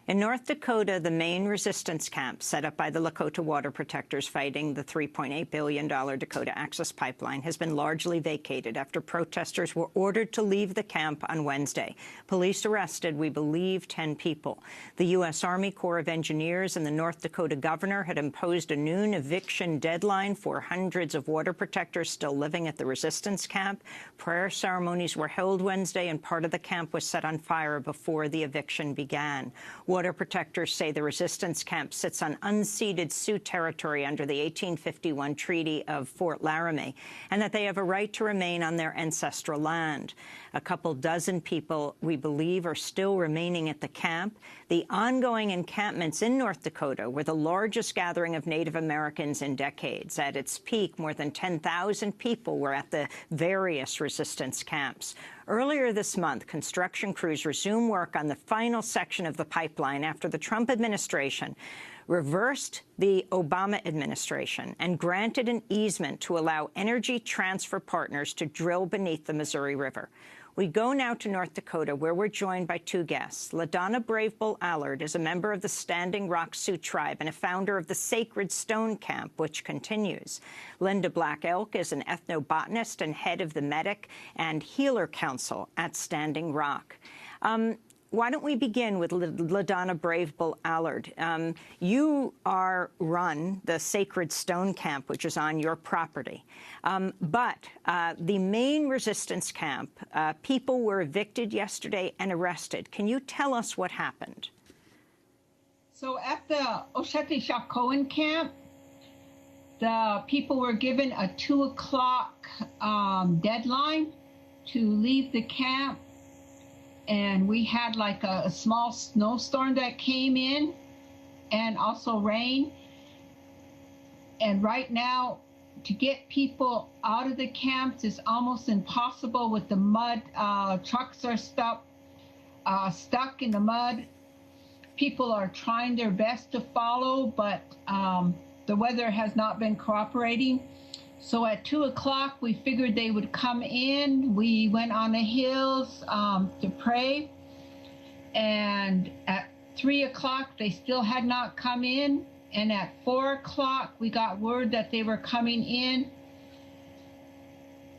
In North Dakota, the main resistance camp set up by the Lakota water protectors fighting the $3.8 billion Dakota Access Pipeline has been largely vacated after protesters were ordered to leave the camp on Wednesday. Police arrested, we believe, 10 people. The U.S. Army Corps of Engineers and the North Dakota governor had imposed a noon eviction deadline for hundreds of water protectors still living at the resistance camp. Prayer ceremonies were held Wednesday, and part of the camp was set on fire before the eviction began. Water protectors say the resistance camp sits on unceded Sioux territory under the 1851 Treaty of Fort Laramie, and that they have a right to remain on their ancestral land. A couple dozen people, we believe, are still remaining at the camp. The ongoing encampments in North Dakota were the largest gathering of Native Americans in decades. At its peak, more than 10,000 people were at the various resistance camps. Earlier this month, construction crews resumed work on the final section of the pipeline after the Trump administration reversed the Obama administration and granted an easement to allow Energy Transfer Partners to drill beneath the Missouri River. We go now to North Dakota, where we're joined by two guests. LaDonna Brave Bull Allard is a member of the Standing Rock Sioux Tribe and a founder of the Sacred Stone Camp, which continues. Linda Black Elk is an ethnobotanist and head of the Medic and Healer Council at Standing Rock. Why don't we begin with LaDonna Brave Bull Allard? You run the Sacred Stone Camp, which is on your property. But the main resistance camp, people were evicted yesterday and arrested. Can you tell us what happened? So at the Oshete-Shakoan camp, the people were given a 2 o'clock deadline to leave the camp. And we had like a small snowstorm that came in and also rain. And right now, to get people out of the camps is almost impossible with the mud. Trucks are stuck in the mud. People are trying their best to follow, but the weather has not been cooperating. So at 2 o'clock, we figured they would come in. We went on the hills to pray. And at 3 o'clock, they still had not come in. And at 4 o'clock, we got word that they were coming in.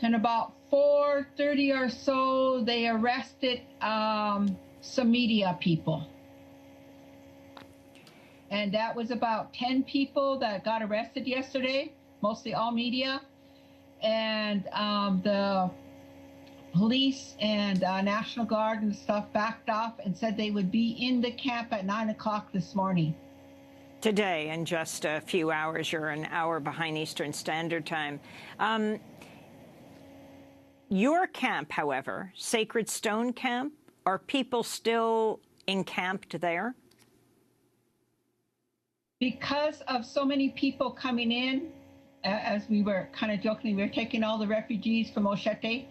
And about 4:30 or so, they arrested some media people. And that was about 10 people that got arrested yesterday. Mostly all media, and the police and National Guard and stuff backed off and said they would be in the camp at 9 o'clock this morning. Today, in just a few hours. You're an hour behind Eastern Standard Time. Your camp, however, Sacred Stone Camp, are people still encamped there? Because of so many people coming in, as we were kind of joking, we were taking all the refugees from Oshete.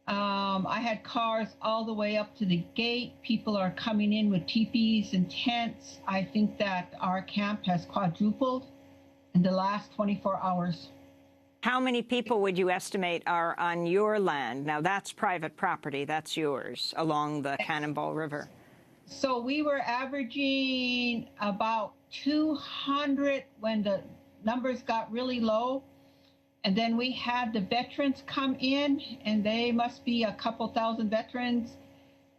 I had cars all the way up to the gate. People are coming in with teepees and tents. I think that our camp has quadrupled in the last 24 hours. How many people would you estimate are on your land? Now, that's private property. That's yours, along the Cannonball River. So we were averaging about 200 when the numbers got really low, and then we had the veterans come in, and they must be a couple thousand veterans,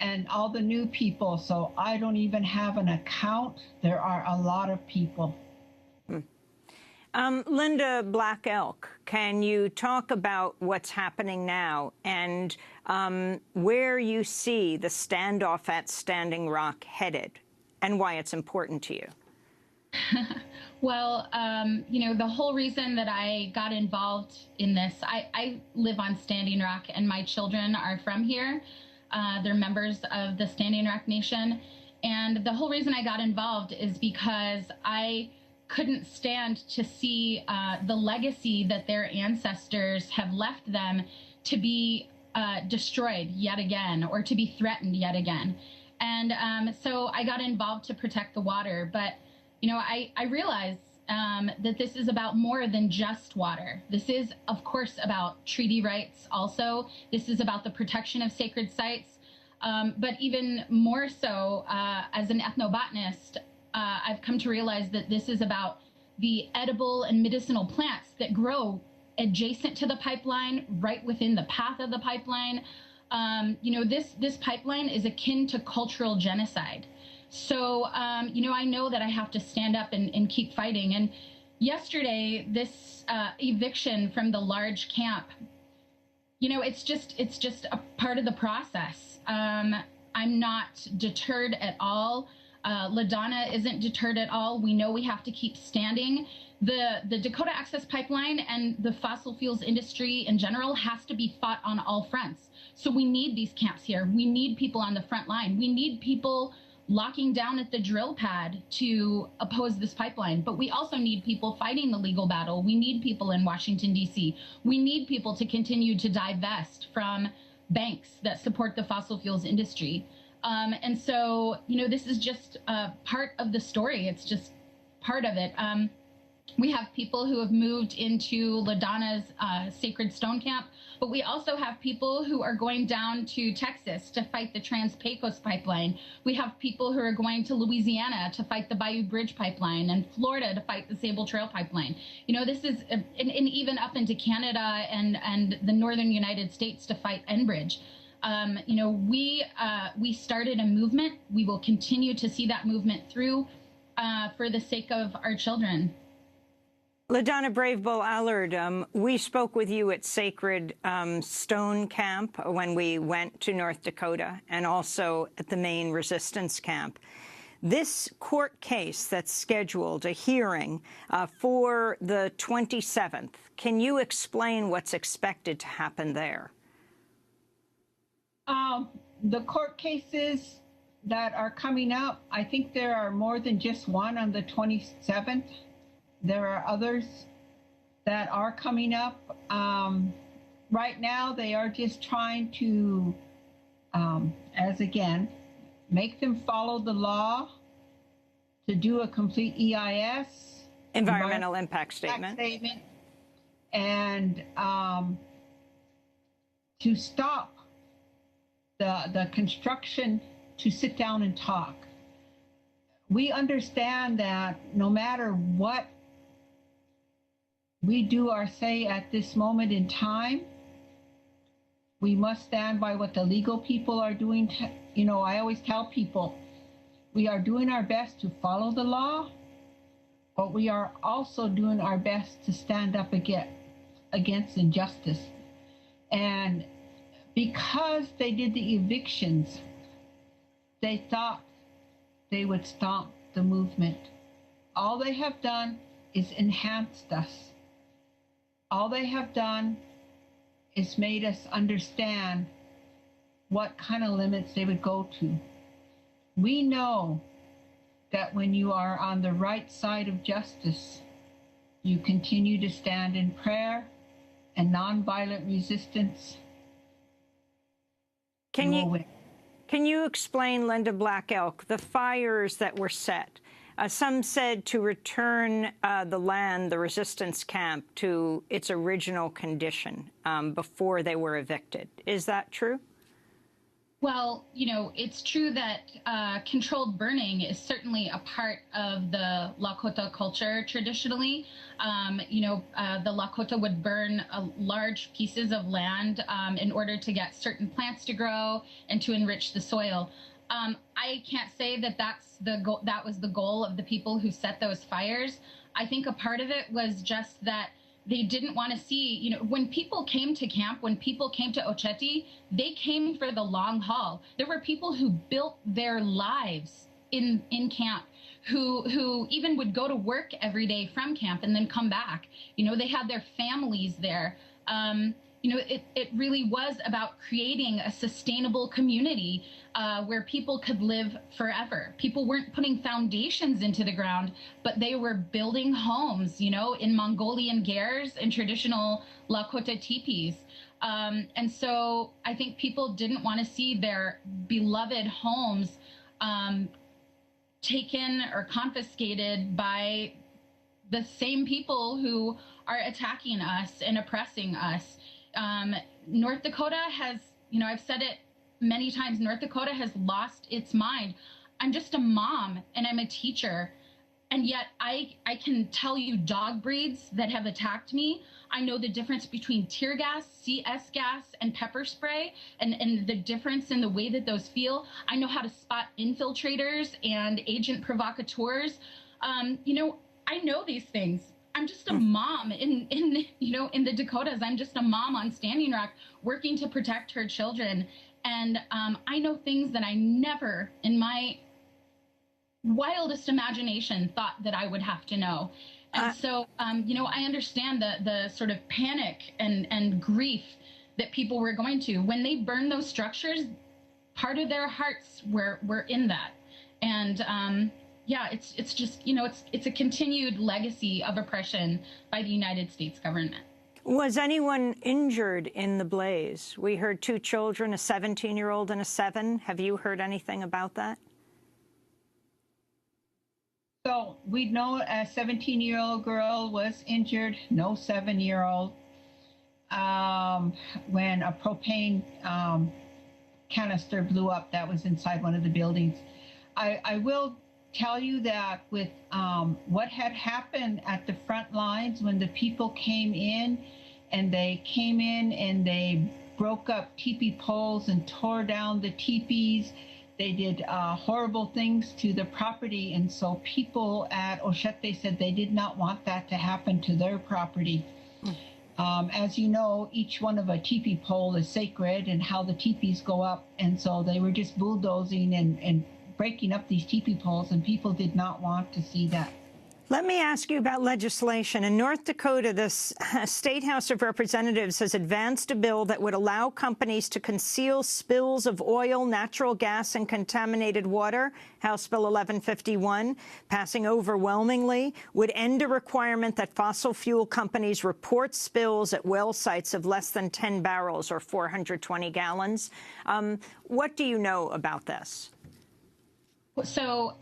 and all the new people. So I don't even have an account. There are a lot of people. Linda Black Elk, can you talk about what's happening now and where you see the standoff at Standing Rock headed and why it's important to you? Well, you know, the whole reason that I got involved in this, I live on Standing Rock, and my children are from here. They're members of the Standing Rock Nation. And the whole reason I got involved is because I couldn't stand to see the legacy that their ancestors have left them to be destroyed yet again, or to be threatened yet again. And so I got involved to protect the water. But you know, I realize that this is about more than just water. This is, of course, about treaty rights also. This is about the protection of sacred sites. But even more so, as an ethnobotanist, I've come to realize that this is about the edible and medicinal plants that grow adjacent to the pipeline, right within the path of the pipeline. This pipeline is akin to cultural genocide. So, I know that I have to stand up and keep fighting. And yesterday, this eviction from the large camp, it's just a part of the process. I'm not deterred at all. LaDonna isn't deterred at all. We know we have to keep standing. The Dakota Access Pipeline and the fossil fuels industry in general has to be fought on all fronts. So we need these camps here. We need people on the front line. We need people locking down at the drill pad to oppose this pipeline. But we also need people fighting the legal battle. We need people in Washington, D.C. We need people to continue to divest from banks that support the fossil fuels industry. And so, this is just part of the story. It's just part of it. We have people who have moved into LaDonna's Sacred Stone Camp, but we also have people who are going down to Texas to fight the Trans-Pecos pipeline. We have people who are going to Louisiana to fight the Bayou Bridge pipeline, and Florida to fight the Sable Trail pipeline. This is, and even up into Canada and the northern United States to fight Enbridge. We started a movement. We will continue to see that movement through for the sake of our children. LaDonna Brave Bull Allard, we spoke with you at Sacred Stone Camp when we went to North Dakota, and also at the Maine Resistance Camp. This court case that's scheduled, a hearing for the 27th, can you explain what's expected to happen there? The court cases that are coming up, I think there are more than just one on the 27th. There are others that are coming up. Right now, they are just trying to, make them follow the law, to do a complete EIS. Environmental impact statement. And to stop the construction, to sit down and talk. We understand that no matter what we do or say at this moment in time, we must stand by what the legal people are doing. I always tell people, we are doing our best to follow the law, but we are also doing our best to stand up against injustice. And because they did the evictions, they thought they would stop the movement. All they have done is enhanced us. All they have done is made us understand what kind of limits they would go to. We know that when you are on the right side of justice, you continue to stand in prayer and nonviolent resistance. Can you explain, Linda Black Elk, the fires that were set? Some said to return the land, the resistance camp, to its original condition before they were evicted. Is that true? Well, it's true that controlled burning is certainly a part of the Lakota culture traditionally. The Lakota would burn large pieces of land in order to get certain plants to grow and to enrich the soil. I can't say that that was the goal of the people who set those fires. I think a part of it was just that they didn't want to see, when people came to camp, when people came to Oceti, they came for the long haul. There were people who built their lives in camp, who even would go to work every day from camp and then come back. They had their families there. It really was about creating a sustainable community where people could live forever. People weren't putting foundations into the ground, but they were building homes, in Mongolian gers and traditional Lakota teepees. And so I think people didn't want to see their beloved homes taken or confiscated by the same people who are attacking us and oppressing us. North Dakota has, I've said it many times North Dakota has lost its mind. I'm just a mom and I'm a teacher. And yet I can tell you dog breeds that have attacked me. I know the difference between tear gas, CS gas, and pepper spray, and the difference in the way that those feel. I know how to spot infiltrators and agent provocateurs. You know, I know these things. I'm just a mom in the Dakotas. I'm just a mom on Standing Rock working to protect her children. And I know things that I never in my wildest imagination thought that I would have to know. And so, you know, I understand the sort of panic and grief that people were going to. When they burned those structures, part of their hearts were in that. And yeah, it's just, you know, it's a continued legacy of oppression by the United States government. Was anyone injured in the blaze? We heard 2 children, a 17-year-old and a 7. Have you heard anything about that? So we know a 17-year-old girl was injured, no 7-year-old, when a propane canister blew up that was inside one of the buildings. I will tell you that with what had happened at the front lines when the people came in and they broke up teepee poles and tore down the teepees. They did horrible things to the property, and so people at Ochete said they did not want that to happen to their property. As you know, each one of a teepee pole is sacred and how the teepees go up, and so they were just bulldozing and breaking up these teepee poles, and people did not want to see that. Let me ask you about legislation. In North Dakota, the State House of Representatives has advanced a bill that would allow companies to conceal spills of oil, natural gas, and contaminated water. House Bill 1151, passing overwhelmingly, would end a requirement that fossil fuel companies report spills at well sites of less than 10 barrels or 420 gallons. What do you know about this? So,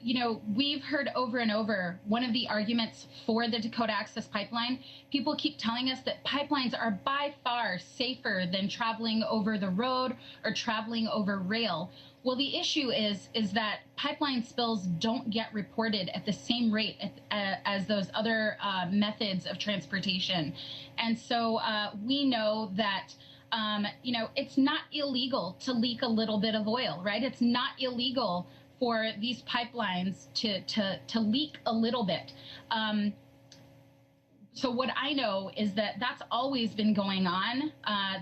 you know, we've heard over and over one of the arguments for the Dakota Access Pipeline. People keep telling us that pipelines are by far safer than traveling over the road or traveling over rail. Well, the issue is that pipeline spills don't get reported at the same rate as those other methods of transportation. And so we know that you know, it's not illegal to leak a little bit of oil, right? It's not illegal for these pipelines to leak a little bit. So what I know is that that's always been going on.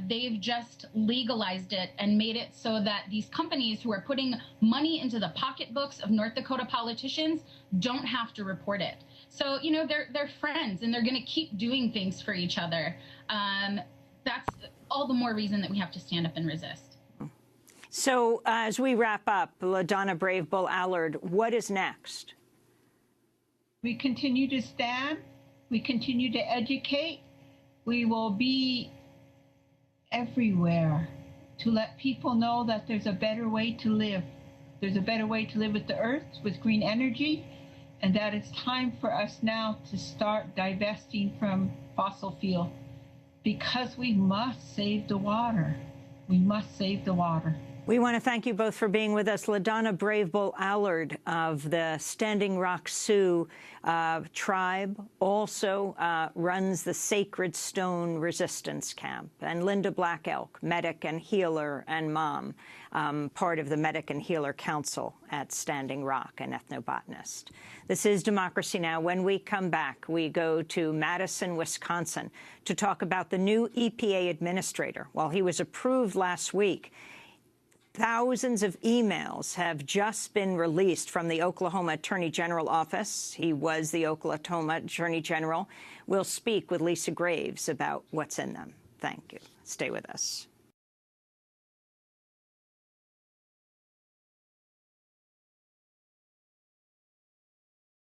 They've just legalized it and made it so that these companies who are putting money into the pocketbooks of North Dakota politicians don't have to report it. So, you know, they're friends and they're going to keep doing things for each other. That's all the more reason that we have to stand up and resist. So as we wrap up, LaDonna Brave Bull Allard, what is next? We continue to stand. We continue to educate. We will be everywhere to let people know that there's a better way to live. There's a better way to live with the earth, with green energy, and that it's time for us now to start divesting from fossil fuel because we must save the water. We must save the water. We want to thank you both for being with us. LaDonna Brave Bull Allard of the Standing Rock Sioux tribe also runs the Sacred Stone Resistance Camp. And Linda Black Elk, medic and healer and mom, part of the Medic and Healer Council at Standing Rock, an ethnobotanist. This is Democracy Now! When we come back, we go to Madison, Wisconsin, to talk about the new EPA administrator. While he was approved last week, thousands of emails have just been released from the Oklahoma Attorney General office. He was the Oklahoma Attorney General. We'll speak with Lisa Graves about what's in them. Thank you. Stay with us.